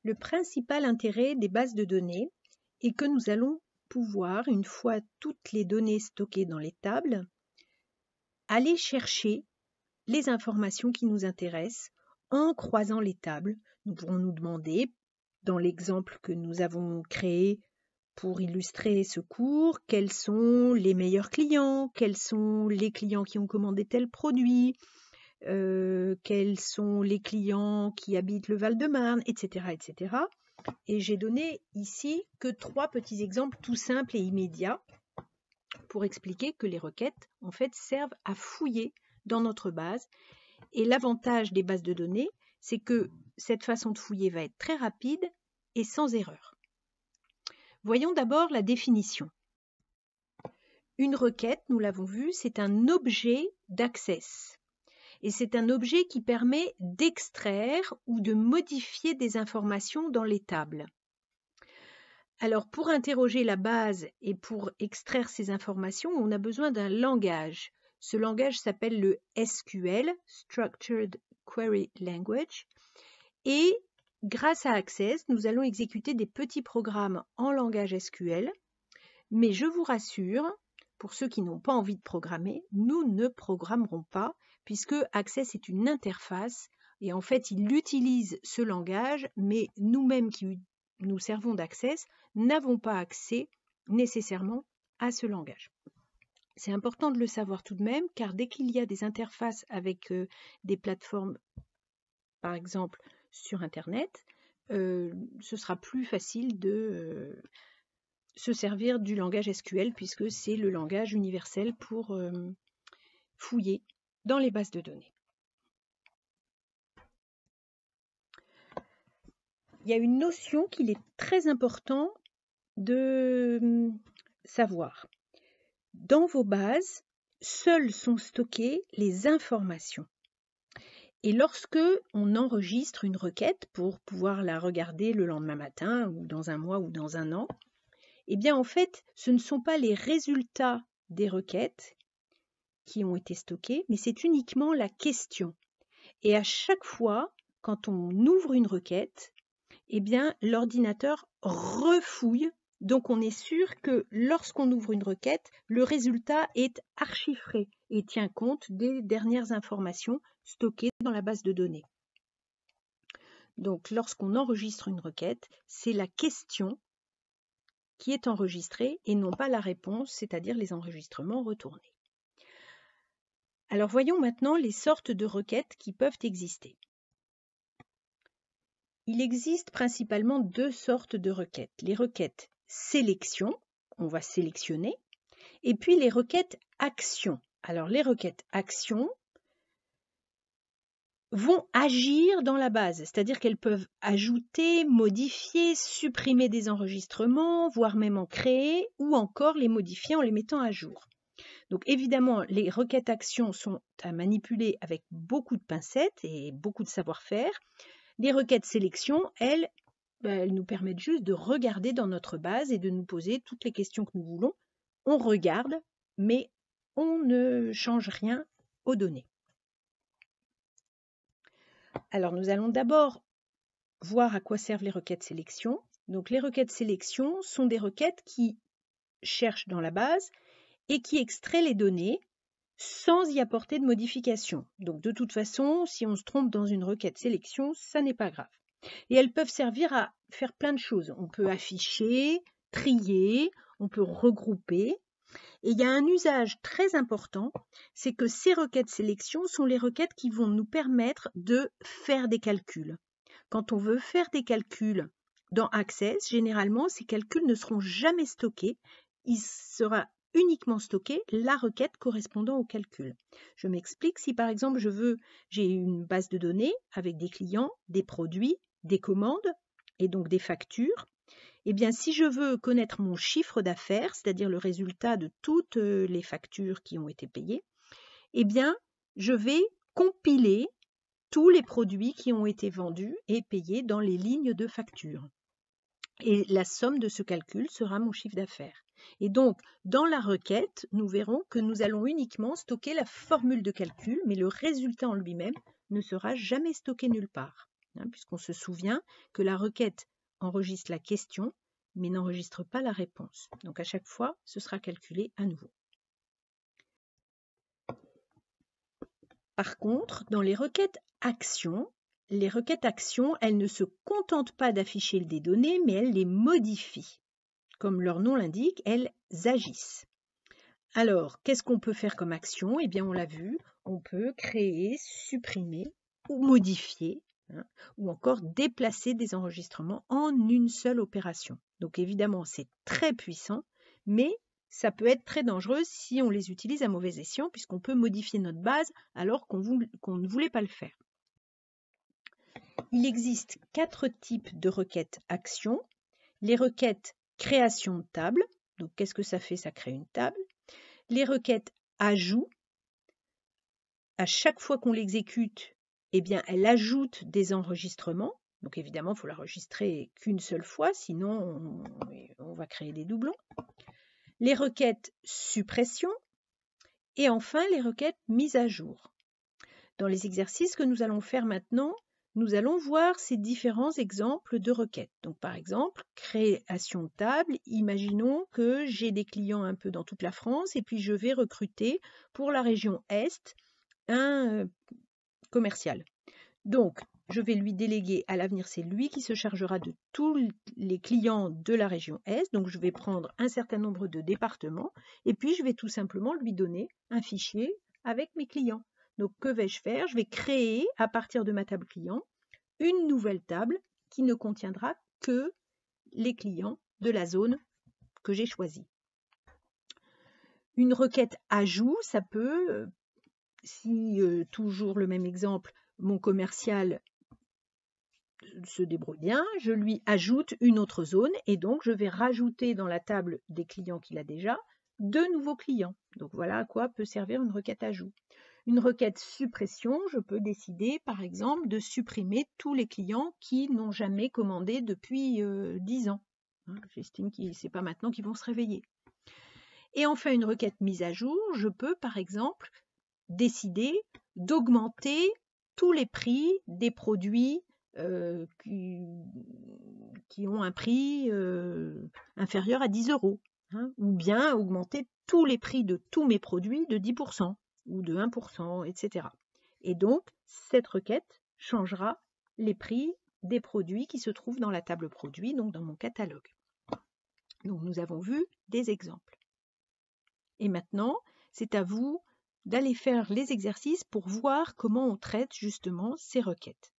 Le principal intérêt des bases de données est que nous allons pouvoir, une fois toutes les données stockées dans les tables, aller chercher les informations qui nous intéressent en croisant les tables. Nous pourrons nous demander, dans l'exemple que nous avons créé pour illustrer ce cours, quels sont les meilleurs clients, quels sont les clients qui ont commandé tel produit, quels sont les clients qui habitent le Val-de-Marne, etc., etc. Et j'ai donné ici que 3 petits exemples tout simples et immédiats pour expliquer que les requêtes, en fait, servent à fouiller dans notre base. Et l'avantage des bases de données, c'est que cette façon de fouiller va être très rapide et sans erreur. Voyons d'abord la définition. Une requête, nous l'avons vu, c'est un objet d'access. Et c'est un objet qui permet d'extraire ou de modifier des informations dans les tables. Alors, pour interroger la base et pour extraire ces informations, on a besoin d'un langage. Ce langage s'appelle le SQL, Structured Query Language. Et grâce à Access, nous allons exécuter des petits programmes en langage SQL. Mais je vous rassure, pour ceux qui n'ont pas envie de programmer, nous ne programmerons pas, puisque Access est une interface. Et en fait, il utilise ce langage, mais nous-mêmes qui nous servons d'Access, n'avons pas accès nécessairement à ce langage. C'est important de le savoir tout de même, car dès qu'il y a des interfaces avec des plateformes, par exemple sur Internet, ce sera plus facile de se servir du langage SQL, puisque c'est le langage universel pour fouiller dans les bases de données. Il y a une notion qu'il est très important de savoir. Dans vos bases, seules sont stockées les informations. Et lorsque on enregistre une requête pour pouvoir la regarder le lendemain matin ou dans un mois ou dans un an, eh bien en fait, ce ne sont pas les résultats des requêtes qui ont été stockés, mais c'est uniquement la question. Et à chaque fois, quand on ouvre une requête, eh bien, l'ordinateur refouille. Donc, on est sûr que lorsqu'on ouvre une requête, le résultat est archiffré et tient compte des dernières informations stockées dans la base de données. Donc, lorsqu'on enregistre une requête, c'est la question qui est enregistrée et non pas la réponse, c'est-à-dire les enregistrements retournés. Alors, voyons maintenant les sortes de requêtes qui peuvent exister. Il existe principalement 2 sortes de requêtes. Les requêtes sélection, on va sélectionner, et puis les requêtes action. Alors les requêtes action vont agir dans la base, c'est-à-dire qu'elles peuvent ajouter, modifier, supprimer des enregistrements, voire même en créer, ou encore les modifier en les mettant à jour. Donc évidemment, les requêtes action sont à manipuler avec beaucoup de pincettes et beaucoup de savoir-faire. Les requêtes sélection, elles nous permettent juste de regarder dans notre base et de nous poser toutes les questions que nous voulons. On regarde, mais on ne change rien aux données. Alors, nous allons d'abord voir à quoi servent les requêtes sélection. Donc, les requêtes sélection sont des requêtes qui cherchent dans la base et qui extraient les données sans y apporter de modification. Donc, de toute façon, si on se trompe dans une requête sélection, ça n'est pas grave. Et elles peuvent servir à faire plein de choses. On peut afficher, trier, on peut regrouper. Et il y a un usage très important, c'est que ces requêtes sélection sont les requêtes qui vont nous permettre de faire des calculs. Quand on veut faire des calculs dans Access, généralement, ces calculs ne seront jamais stockés. Il sera uniquement stocké la requête correspondant au calcul. Je m'explique, si par exemple j'ai une base de données avec des clients, des produits, des commandes et donc des factures, eh bien si je veux connaître mon chiffre d'affaires, c'est-à-dire le résultat de toutes les factures qui ont été payées, eh bien je vais compiler tous les produits qui ont été vendus et payés dans les lignes de facture. Et la somme de ce calcul sera mon chiffre d'affaires. Et donc, dans la requête, nous verrons que nous allons uniquement stocker la formule de calcul, mais le résultat en lui-même ne sera jamais stocké nulle part. puisqu'on se souvient que la requête enregistre la question, mais n'enregistre pas la réponse. Donc à chaque fois, ce sera calculé à nouveau. Par contre, dans les requêtes actions, elles ne se contentent pas d'afficher des données, mais elles les modifient. Comme leur nom l'indique, elles agissent. Alors, qu'est-ce qu'on peut faire comme action? Eh bien, on l'a vu, on peut créer, supprimer ou modifier, ou encore déplacer des enregistrements en une seule opération. Donc évidemment, c'est très puissant, mais ça peut être très dangereux si on les utilise à mauvais escient, puisqu'on peut modifier notre base alors qu'on ne voulait pas le faire. Il existe 4 types de requêtes actions. Les requêtes création de table. Donc qu'est-ce que ça fait? Ça crée une table. Les requêtes ajout. À chaque fois qu'on l'exécute, eh bien, elle ajoute des enregistrements. Donc évidemment, il faut l'enregistrer qu'une seule fois, sinon on va créer des doublons. Les requêtes suppression et enfin les requêtes mise à jour. Dans les exercices que nous allons faire maintenant, nous allons voir ces différents exemples de requêtes. Donc par exemple, création de table, imaginons que j'ai des clients un peu dans toute la France et puis je vais recruter pour la région Est un commercial. Donc, je vais lui déléguer, à l'avenir, c'est lui qui se chargera de tous les clients de la région Est. Donc, je vais prendre un certain nombre de départements et puis je vais tout simplement lui donner un fichier avec mes clients. Donc, que vais-je faire? Je vais créer, à partir de ma table client, une nouvelle table qui ne contiendra que les clients de la zone que j'ai choisie. Une requête ajout, ça peut, si toujours le même exemple, mon commercial se débrouille bien, je lui ajoute une autre zone et donc je vais rajouter dans la table des clients qu'il a déjà 2 nouveaux clients. Donc voilà à quoi peut servir une requête ajout. Une requête suppression, je peux décider par exemple de supprimer tous les clients qui n'ont jamais commandé depuis 10 ans. J'estime que ce n'est pas maintenant qu'ils vont se réveiller. Et enfin une requête mise à jour, je peux par exemple décider d'augmenter tous les prix des produits qui ont un prix inférieur à 10 €, ou bien augmenter tous les prix de tous mes produits de 10% ou de 1%, etc. Et donc, cette requête changera les prix des produits qui se trouvent dans la table produit, donc dans mon catalogue. Donc, nous avons vu des exemples. Et maintenant, c'est à vous d'aller faire les exercices pour voir comment on traite justement ces requêtes.